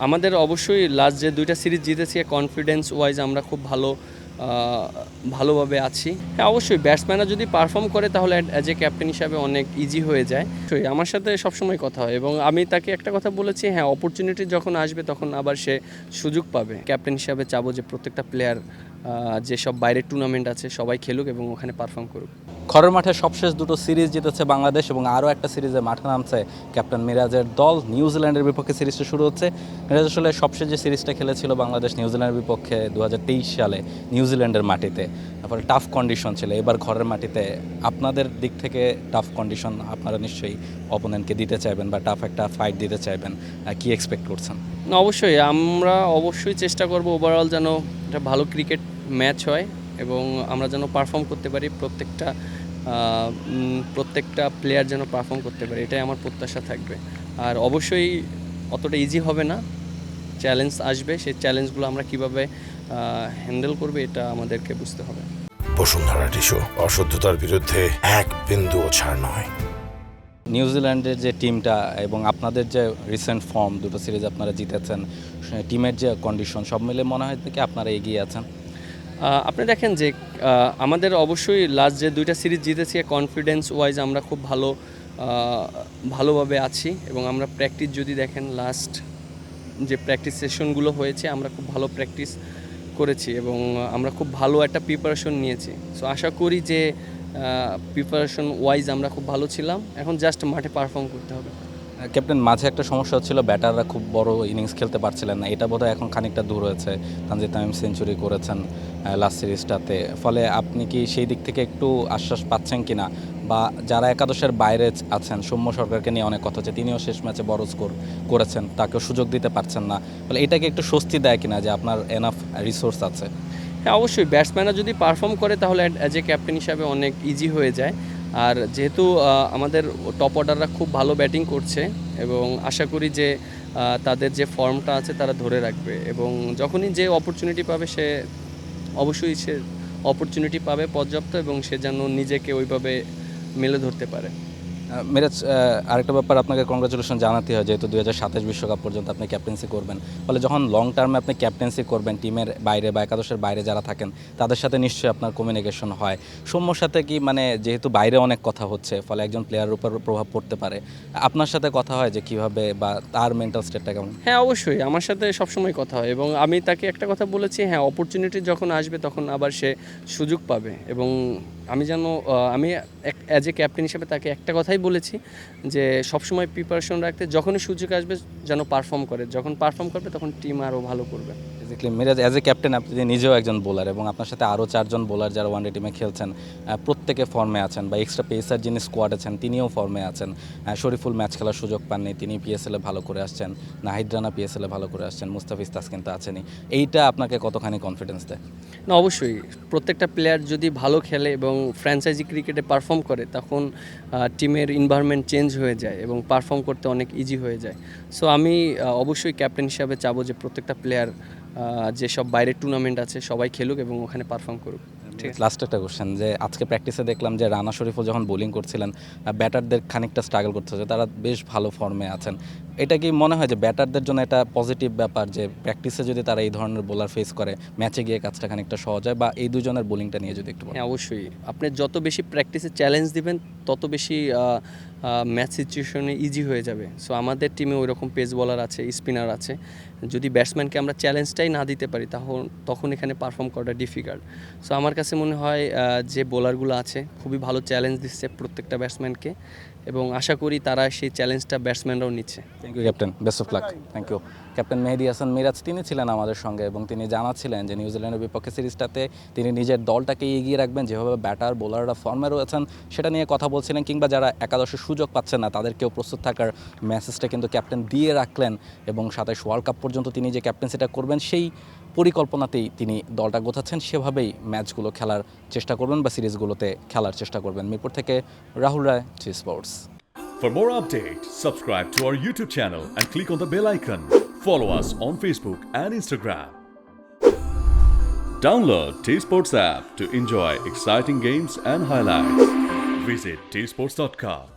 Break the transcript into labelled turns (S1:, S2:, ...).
S1: আমাদের অবশ্যই লাস্ট যে ২টা সিরিজ জিতেছি কনফিডেন্স ওয়াইজ আমরা খুব ভালোভাবে আছি। হ্যাঁ, অবশ্যই ব্যাটসম্যানরা যদি পারফর্ম করে তাহলে অ্যাজ এ ক্যাপ্টেন হিসাবে অনেক ইজি হয়ে যায়। আমার সাথে সবসময় কথা হয় এবং আমি তাকে একটা কথা বলেছি, হ্যাঁ অপরচুনিটি যখন আসবে তখন আবার সে সুযোগ পাবে। ক্যাপ্টেন হিসাবে চাবো যে প্রত্যেকটা প্লেয়ার যেসব বাইরের টুর্নামেন্ট আছে সবাই খেলুক এবং ওখানে পারফর্ম করুক।
S2: ঘরের মাঠে সবশেষ দুটো সিরিজ জিতেছে বাংলাদেশ এবং আরও একটা সিরিজে মাঠে নামছে ক্যাপ্টেন মিরাজের দল। নিউজিল্যান্ডের বিপক্ষে সিরিজটা শুরু হচ্ছে। মিরাজ আসলে সবশেষ যে সিরিজটা খেলেছিল বাংলাদেশ নিউজিল্যান্ডের বিপক্ষে 2023 সালে নিউজিল্যান্ডের মাটিতে, তারপরে টাফ কন্ডিশন ছিল। এবার ঘরের মাটিতে আপনাদের দিক থেকে টাফ কন্ডিশন আপনারা নিশ্চয়ই অপোনেন্টকে দিতে চাইবেন বা টাফ একটা ফাইট দিতে চাইবেন, কি এক্সপেক্ট করছেন?
S1: না, অবশ্যই আমরা চেষ্টা করব ওভারঅল যেন একটা ভালো ক্রিকেট ম্যাচ হয় এবং আমরা যেন পারফর্ম করতে পারি, প্রত্যেকটা প্লেয়ার যেন পারফর্ম করতে পারে, এটাই আমার প্রত্যাশা থাকবে। আর অবশ্যই অতটা ইজি হবে না, চ্যালেঞ্জ আসবে, সেই চ্যালেঞ্জগুলো আমরা কীভাবে হ্যান্ডেল করবে এটা আমাদেরকে বুঝতে হবে।
S3: বসুন্ধরা টিস্যু, অশুদ্ধতার বিরুদ্ধে এক বিন্দুও ছাড় নয়।
S2: নিউজিল্যান্ডের যে টিমটা এবং আপনাদের যে রিসেন্ট ফর্ম, দুটো সিরিজ আপনারা জিতেছেন, টিমের যে কন্ডিশন সব মিলে মনে হয় কি আপনারা এগিয়ে আছেন?
S1: আপনি দেখেন যে আমাদের অবশ্যই লাস্ট যে 2টা সিরিজ জিতেছি কনফিডেন্স ওয়াইজ আমরা খুব ভালোভাবে আছি এবং আমরা প্র্যাকটিস যদি দেখেন লাস্ট যে প্র্যাকটিস সেশনগুলো হয়েছে আমরা খুব ভালো প্র্যাকটিস করেছি এবং আমরা খুব ভালো একটা প্রিপারেশন নিয়েছি। সো আশা করি যে প্রিপারেশন ওয়াইজ আমরা খুব ভালো ছিলাম, এখন জাস্ট মাঠে পারফর্ম করতে হবে।
S2: ক্যাপ্টেন, মাঝে একটা সমস্যা হচ্ছিল, ব্যাটাররা খুব বড় ইনিংস খেলতে পারছিলেন না, এটা বোধহয় এখন খানিকটা দূর হয়েছে। তানজিদ তামিম সেঞ্চুরি করেছেন লাস্ট সিরিজটাতে, ফলে আপনি কি সেই দিক থেকে একটু আশ্বাস পাচ্ছেন কিনা? বা যারা একাদশের বাইরে আছেন, সৌম্য সরকারকে নিয়ে অনেক কথা হচ্ছে, তিনিও শেষ ম্যাচে বড় স্কোর করেছেন, তাকেও সুযোগ দিতে পারছেন না, ফলে এটাকে একটু স্বস্তি দেয় কিনা যে আপনার এনাফ রিসোর্স আছে?
S1: হ্যাঁ, অবশ্যই ব্যাটসম্যানরা যদি পারফর্ম করে তাহলে অ্যাজ এ ক্যাপ্টেন হিসাবে অনেক ইজি হয়ে যায়। আর যেহেতু আমাদের টপ অর্ডাররা খুব ভালো ব্যাটিং করছে এবং আশা করি যে তাদের যে ফর্মটা আছে তারা ধরে রাখবে এবং যখনই যে অপরচুনিটি পাবে সে অবশ্যই অপরচুনিটি পাবে পর্যাপ্ত এবং সে যেন নিজেকে ওইভাবে মেলে ধরতে পারে।
S2: মিরাজ, আরেকটা ব্যাপার আপনাকে কংগ্রাচুলেশন জানাতে হয়, যেহেতু 2027 বিশ্বকাপ পর্যন্ত আপনি ক্যাপ্টেন্সি করবেন, ফলে যখন লং টার্মে আপনি ক্যাপ্টেন্সি করবেন টিমের বাইরে বা একাদশের বাইরে যারা থাকেন তাদের সাথে নিশ্চয়ই আপনার কমিউনিকেশন হয়। সৌম্যর সাথে কি, মানে যেহেতু বাইরে অনেক কথা হচ্ছে ফলে একজন প্লেয়ারের উপর প্রভাব পড়তে পারে, আপনার সাথে কথা হয় যে কীভাবে বা তার মেন্টাল স্টেটটা কেমন?
S1: হ্যাঁ, অবশ্যই আমার সাথে সবসময় কথা হয় এবং আমি তাকে একটা কথা বলেছি, হ্যাঁ অপরচুনিটি যখন আসবে তখন আবার সে সুযোগ পাবে এবং আমি অ্যাজ এ ক্যাপ্টেন হিসেবে তাকে একটা কথাই বলেছি যে সবসময় প্রিপারেশন রাখতে, যখনই সুযোগ আসবে যেন পারফর্ম করে, যখন পারফর্ম করবে তখন টিম আরও ভালো করবে।
S2: Basically Miraz, as a captain আপনি নিজেও একজন বোলার এবং আপনার সাথে আরও 4জন বোলার যারা ওয়ানডে টিমে খেলছেন, প্রত্যেকে ফর্মে আছেন, বা এক্সট্রা পেসার যিনি স্কোয়াড আছেন তিনিও ফর্মে আছেন। শরীফুল ম্যাচ খেলার সুযোগ পাননি, তিনি পিএসএলে ভালো করে আসছেন, নাহিদ রানা পিএসএলে ভালো করে আসছেন, মুস্তাফিজ তাসকিন তো আছেনই। এইটা আপনাকে কতখানি কনফিডেন্স দেয়?
S1: না, অবশ্যই প্রত্যেকটা প্লেয়ার যদি ভালো খেলে এবং ফ্র্যাঞ্চাইজি ক্রিকেটে পারফর্ম করে তখন টিমের এনভায়রনমেন্ট চেঞ্জ হয়ে যায় এবং পারফর্ম করতে অনেক ইজি হয়ে যায়। সো আমি অবশ্যই ক্যাপ্টেন হিসাবে চাবো যে প্রত্যেকটা প্লেয়ার যেসব বাইরের টুর্নামেন্ট আছে সবাই খেলুক এবং ওখানে পারফর্ম করুক। ঠিক আছে।
S2: লাস্ট একটা কোশ্চেন, যে আজকে প্র্যাকটিসে দেখলাম যে রানা শরীফও যখন বোলিং করছিলেন ব্যাটারদের খানিকটা স্ট্রাগল করতে হচ্ছে, তারা বেশ ভালো ফর্মে আছেন। এটা কি মনে হয় যে ব্যাটারদের জন্য এটা পজিটিভ ব্যাপার যে প্র্যাকটিসে যদি তারা এই ধরনের বোলার ফেস করে ম্যাচে গিয়ে কাজটা খানিকটা সহজ হয়? বা এই দুজনের বোলিংটা নিয়ে যদি একটু বলেন।
S1: হ্যাঁ, অবশ্যই আপনি যত বেশি প্র্যাকটিসে চ্যালেঞ্জ দিবেন তত বেশি ম্যাচ সিচুয়েশনে ইজি হয়ে যাবে। সো আমাদের টিমে ওই রকম পেস বলার আছে, স্পিনার আছে, যদি ব্যাটসম্যানকে আমরা চ্যালেঞ্জটাই না দিতে পারি তখন এখানে পারফর্ম করাটা ডিফিকাল্ট। সো আমার কাছে মনে হয় যে বোলারগুলো আছে খুবই ভালো চ্যালেঞ্জ দিচ্ছে প্রত্যেকটা ব্যাটসম্যানকে এবং আশা করি তারা সেই চ্যালেঞ্জটা ব্যাটসম্যানরাও নিচ্ছে।
S2: Thank you captain, best of luck. Thank you. Captain Mehedi Hasan Miraz তিনি ছিলেন আমাদের সঙ্গে এবং তিনি জানাচ্ছিলেন যে নিউজিল্যান্ডের বিপক্ষে সিরিজটাতে তিনি নিজের দলটাকে এগিয়ে রাখবেন, যেভাবে ব্যাটার বোলাররা ফর্মে রয়েছেন সেটা নিয়ে কথা বলছিলেন, কিংবা যারা একাদশে সুযোগ পাচ্ছেন না তাদেরকেও প্রস্তুত থাকার মেসেজটা কিন্তু ক্যাপ্টেন দিয়ে রাখলেন এবং 27 ওয়ার্ল্ড কাপ পর্যন্ত তিনি যে ক্যাপ্টেন্সিটা করবেন সেই পরিকল্পনাতেই তিনি দলটা গোছাচ্ছেন, সেভাবেই ম্যাচগুলো খেলার চেষ্টা করবেন বা সিরিজগুলোতে খেলার চেষ্টা করবেন। মিরপুর থেকে রাহুল রায়, T Sports.
S4: For more updates, subscribe to our YouTube channel and click on the bell icon. Follow us on Facebook and Instagram. Download T-Sports app to enjoy exciting games and highlights. Visit tsports.com.